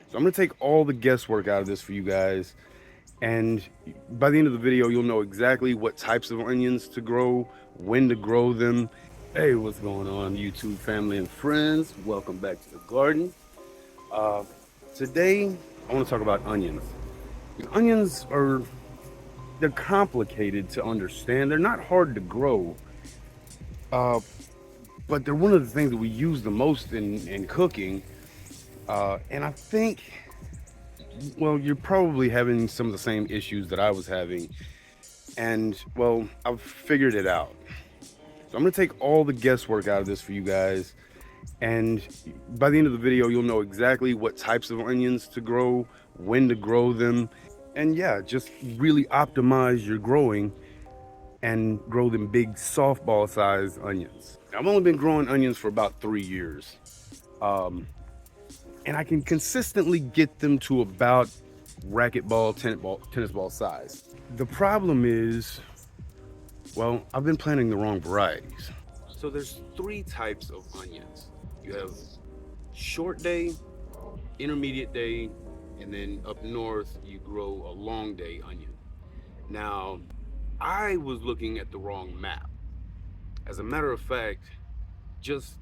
So I'm going to take all the guesswork out of this for you guys. And by the end of the video, you'll know exactly what types of onions to grow, when to grow them. Hey, what's going on, YouTube family and friends? Welcome back to the garden. Uh, Today, I want to talk about onions. Onions are, they're complicated to understand. They're not hard to grow, uh, but they're one of the things that we use the most in cooking. And I think, well, you're probably having some of the same issues that I was having. And, well, I've figured it out. So I'm going to take all the guesswork out of this for you guys. And by the end of the video, you'll know exactly what types of onions to grow, when to grow them. And yeah, just really optimize your growing and grow them big softball sized onions. I've only been growing onions for about 3 years. Um, and I can consistently get them to about racquetball, tennis ball size. The problem is, well, I've been planting the wrong varieties. So there's three types of onions. You have short day, intermediate day, and then up north you grow a long day onion. Now, I was looking at the wrong map. As a matter of fact, just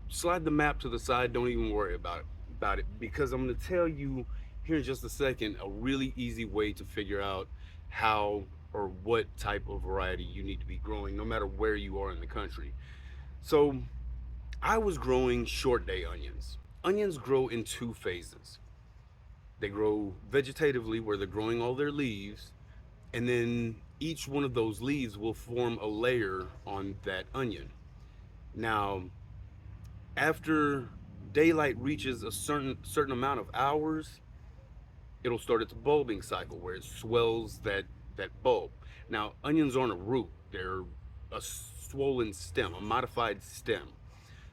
slide the map to the side, don't even worry about it because I'm going to tell you here in just a second a really easy way to figure out how or what type of variety you need to be growing no matter where you are in the country. So I was growing short day onions. Onions grow in two phases. They grow vegetatively, where they're growing all their leaves, and then each one of those leaves will form a layer on that onion. Now, after daylight reaches a certain amount of hours, it'll start its bulbing cycle where it swells that bulb. Now, onions aren't a root; they're a swollen stem, a modified stem.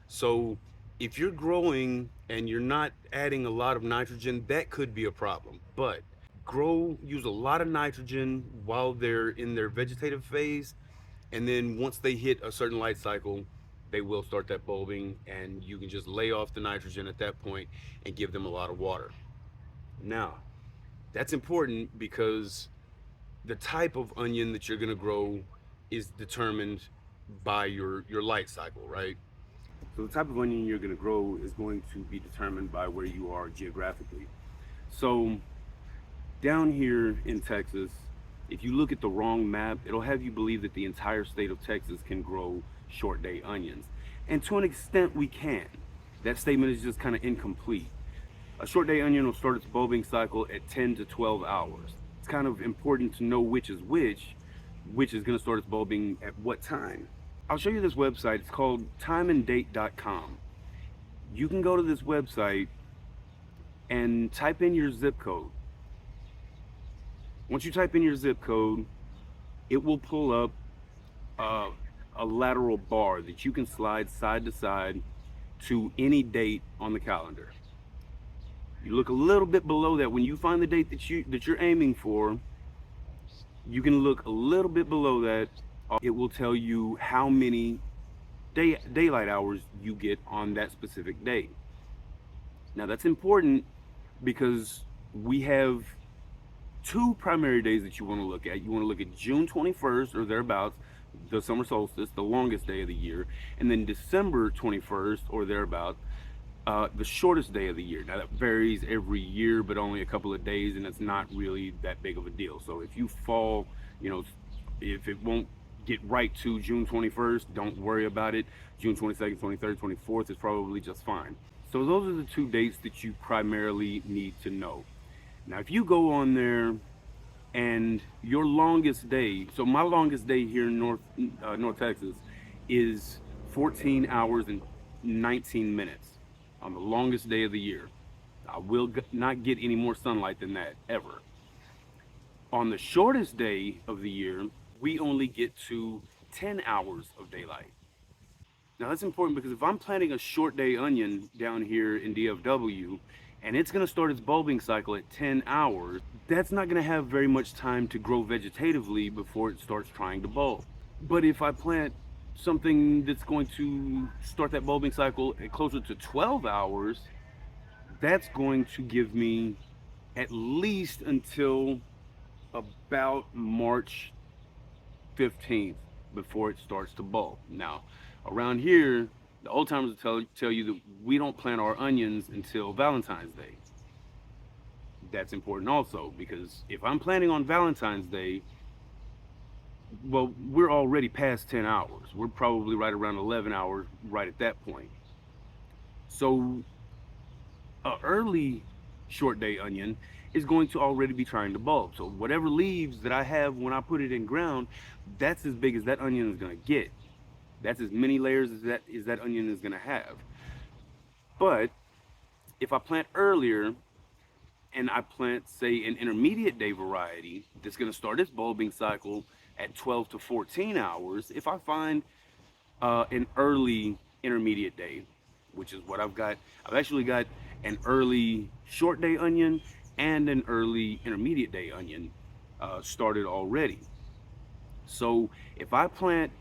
So, if you're growing and you're not adding a lot of nitrogen, that could be a problem. But use a lot of nitrogen while they're in their vegetative phase, and then once they hit a certain light cycle, they will start that bulbing, and you can just lay off the nitrogen at that point and give them a lot of water. Now, that's important because the type of onion that you're going to grow is determined by your light cycle, right? So the type of onion you're going to grow is going to be determined by where you are geographically. So down here in Texas, if you look at the wrong map, it'll have you believe that the entire state of Texas can grow short day onions. And to an extent, we can. That statement is just kind of incomplete. A short day onion will start its bulbing cycle at 10 to 12 hours. It's kind of important to know which is which is going to start its bulbing at what time. I'll show you this website. It's called timeanddate.com. You can go to this website and type in your zip code. Once you type in your zip code, it will pull up a lateral bar that you can slide side to side to any date on the calendar. You look a little bit below that. When you find the date that you're aiming for, you can look a little bit below that. It will tell you how many daylight hours you get on that specific day. Now that's important because we have two primary days that you want to look at. You want to look at June 21st or thereabouts, the summer solstice, the longest day of the year, and then December 21st or thereabouts, the shortest day of the year. Now that varies every year, but only a couple of days, and it's not really that big of a deal. So if you fall, if it won't get right to June 21st, don't worry about it. June 22nd, 23rd, 24th is probably just fine. So those are the two dates that you primarily need to know. Now, if you go on there and your longest day, so my longest day here in North Texas is 14 hours and 19 minutes on the longest day of the year. I will not get any more sunlight than that ever. On the shortest day of the year, we only get to 10 hours of daylight. Now that's important because if I'm planting a short day onion down here in DFW and it's going to start its bulbing cycle at 10 hours, that's not going to have very much time to grow vegetatively before it starts trying to bulb. But if I plant something that's going to start that bulbing cycle at closer to 12 hours, That's going to give me at least until about March 15th before it starts to bulk. Now, around here, the old timers will tell you that we don't plant our onions until Valentine's Day. That's important also, because if I'm planting on Valentine's Day, well, we're already past 10 hours. We're probably right around 11 hours right at that point. So, a early short day onion is going to already be trying to bulb. So whatever leaves that I have when I put it in ground, that's as big as that onion is going to get. That's as many layers as that onion is going to have. But if I plant earlier and I plant, say, an intermediate day variety that's going to start its bulbing cycle at 12 to 14 hours, if I find an early intermediate day, which is what I've got, I've actually got an early short day onion and an early intermediate day onion started already. So if I plant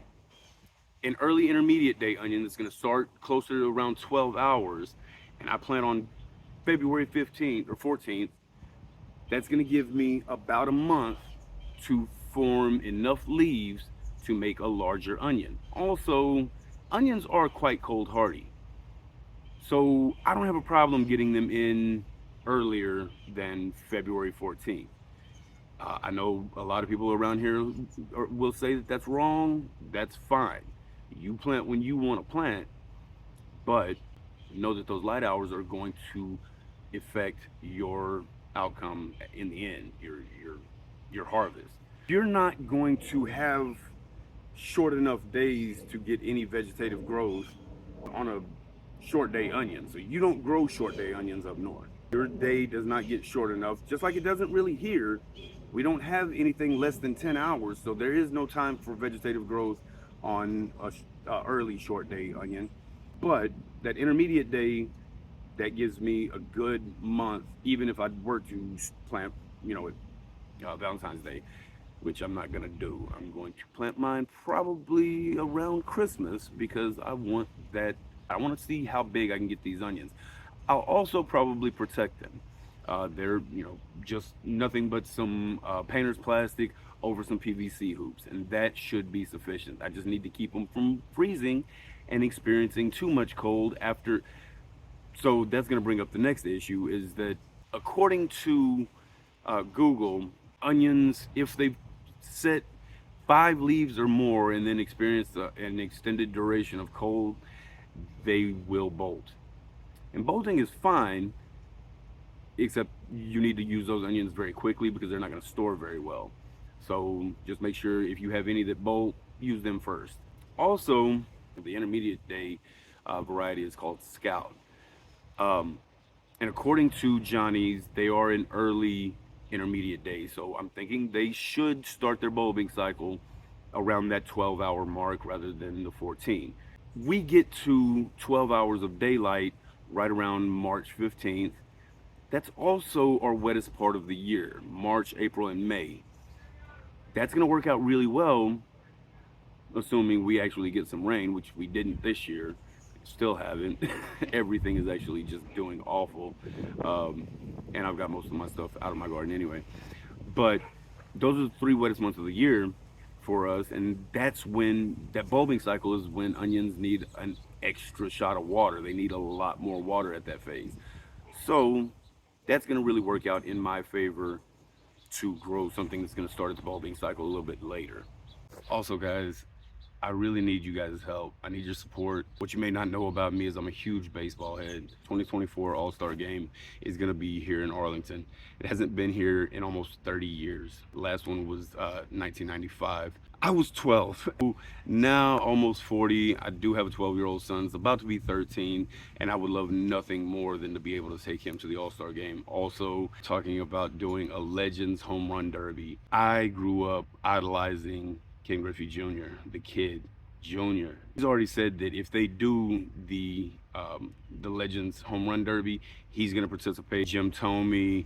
an early intermediate day onion that's going to start closer to around 12 hours, and I plant on February 15th or 14th, that's going to give me about a month to form enough leaves to make a larger onion. Also, onions are quite cold hardy, so I don't have a problem getting them in earlier than February 14th. I know a lot of people around here will say that that's wrong. That's fine. You plant when you want to plant, but know that those light hours are going to affect your outcome in the end, your harvest. You're not going to have short enough days to get any vegetative growth on a short day onion. So you don't grow short day onions up north. Your day does not get short enough, just like it doesn't really here. We don't have anything less than 10 hours, so there is no time for vegetative growth on a early short day onion. But that intermediate day, that gives me a good month, even if I were to plant, Valentine's Day, which I'm not gonna do. I'm going to plant mine probably around Christmas because I want that. I want to see how big I can get these onions. I'll also probably protect them. They're, just nothing but some painter's plastic over some PVC hoops, and that should be sufficient. I just need to keep them from freezing and experiencing too much cold after. So that's going to bring up the next issue, is that according to Google, onions, if they set 5 leaves or more and then experience an extended duration of cold, they will bolt. And bolting is fine, except you need to use those onions very quickly because they're not going to store very well. So just make sure if you have any that bolt, use them first. Also, the intermediate day variety is called Scout. And according to Johnny's, they are an early intermediate day. So I'm thinking they should start their bulbing cycle around that 12-hour mark rather than the 14. We get to 12 hours of daylight right around March 15th. That's also our wettest part of the year, March, April, and May. That's going to work out really well, assuming we actually get some rain, which we didn't this year. Still haven't. Everything is actually just doing awful. And I've got most of my stuff out of my garden anyway. But those are the 3 wettest months of the year for us, and that's when that bulbing cycle is when onions need an extra shot of water. They need a lot more water at that phase. So that's going to really work out in my favor to grow something that's going to start its bulbing cycle a little bit later. Also, guys, I really need you guys' help. I need your support. What you may not know about me is I'm a huge baseball head. 2024 All-Star Game is going to be here in Arlington. It hasn't been here in almost 30 years. The last one was 1995. I was 12. Now almost 40. I do have a 12-year-old son. He's about to be 13, and I would love nothing more than to be able to take him to the All-Star Game. Also, talking about doing a Legends Home Run Derby. I grew up idolizing Ken Griffey Jr., the Kid Jr. He's already said that if they do the Legends Home Run Derby, he's going to participate. Jim Thome,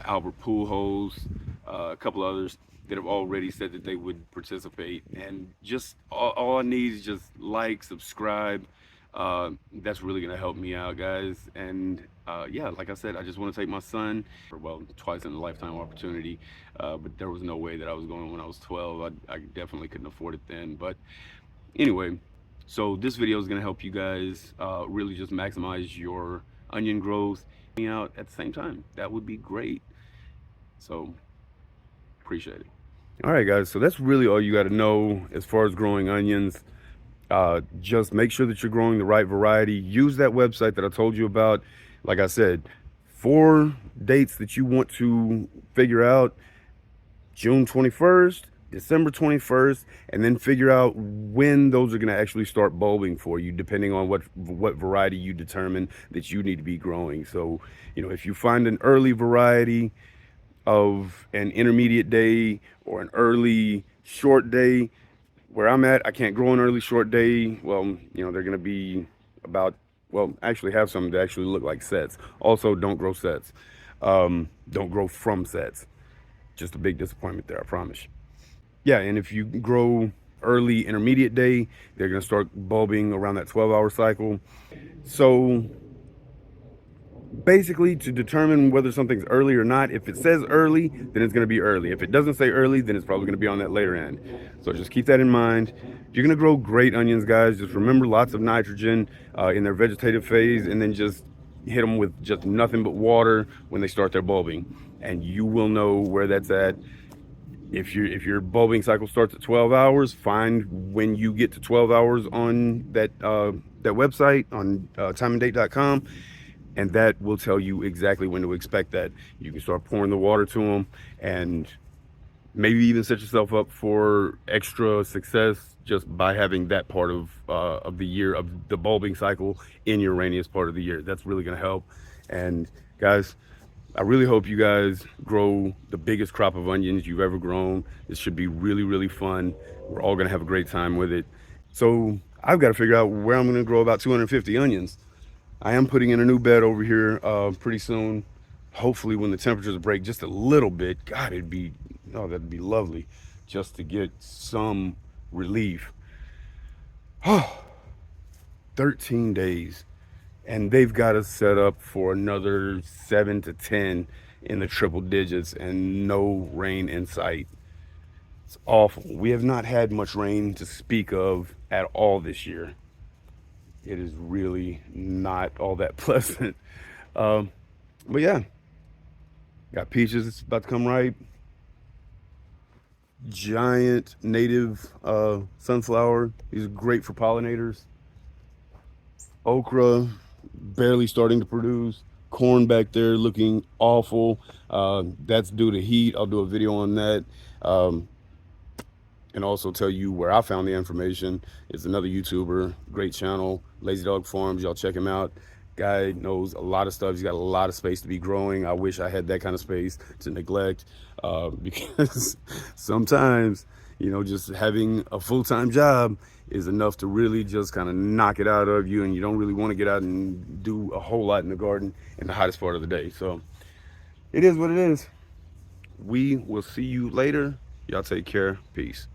Albert Pujols, a couple others that have already said that they would participate. And just all I need is just like, subscribe, That's really gonna help me out, guys. And yeah, like I said, I just want to take my son, well, twice in a lifetime opportunity. But there was no way that I was going when I was 12. I definitely couldn't afford it then. But anyway, so this video is gonna help you guys really just maximize your onion growth out at the same time. That would be great. So appreciate it. All right, guys. So that's really all you got to know as far as growing onions. Just make sure that you're growing the right variety. Use that website that I told you about. Like I said, 4 dates that you want to figure out: June 21st, December 21st, and then figure out when those are going to actually start bulbing for you, depending on what variety you determine that you need to be growing. So, if you find an early variety of an intermediate day or an early short day, where I'm at, I can't grow an early short day. Well, they're going to be about, well, actually have some that actually look like sets. Also, don't grow sets. Don't grow from sets. Just a big disappointment there, I promise. Yeah, and if you grow early intermediate day, they're going to start bulbing around that 12-hour cycle. So basically, to determine whether something's early or not, if it says early, then it's going to be early. If it doesn't say early, then it's probably going to be on that later end. So just keep that in mind. If you're going to grow great onions, guys, just remember lots of nitrogen in their vegetative phase, and then just hit them with just nothing but water when they start their bulbing, and you will know where that's at. If your bulbing cycle starts at 12 hours, find when you get to 12 hours on that website on timeanddate.com, and that will tell you exactly when to expect that. You can start pouring the water to them, and maybe even set yourself up for extra success just by having that part of the year, of the bulbing cycle, in your rainiest part of the year. That's really going to help. And guys, I really hope you guys grow the biggest crop of onions you've ever grown. This should be really, really fun. We're all going to have a great time with it. So I've got to figure out where I'm going to grow about 250 onions. I am putting in a new bed over here pretty soon. Hopefully when the temperatures break just a little bit. God, that'd be lovely just to get some relief. 13 days. And they've got us set up for another 7 to 10 in the triple digits and no rain in sight. It's awful. We have not had much rain to speak of at all this year. It is really not all that pleasant. But yeah, got peaches. It's about to come ripe. Giant native sunflower. These are great for pollinators. Okra, barely starting to produce. Corn back there looking awful. That's due to heat. I'll do a video on that. And also tell you where I found the information. It's another YouTuber, great channel, Lazy Dog Farms. Y'all check him out. Guy knows a lot of stuff. He's got a lot of space to be growing. I wish I had that kind of space to neglect, because sometimes, just having a full-time job is enough to really just kind of knock it out of you, and you don't really want to get out and do a whole lot in the garden in the hottest part of the day. So it is what it is. We will see you later. Y'all take care. Peace.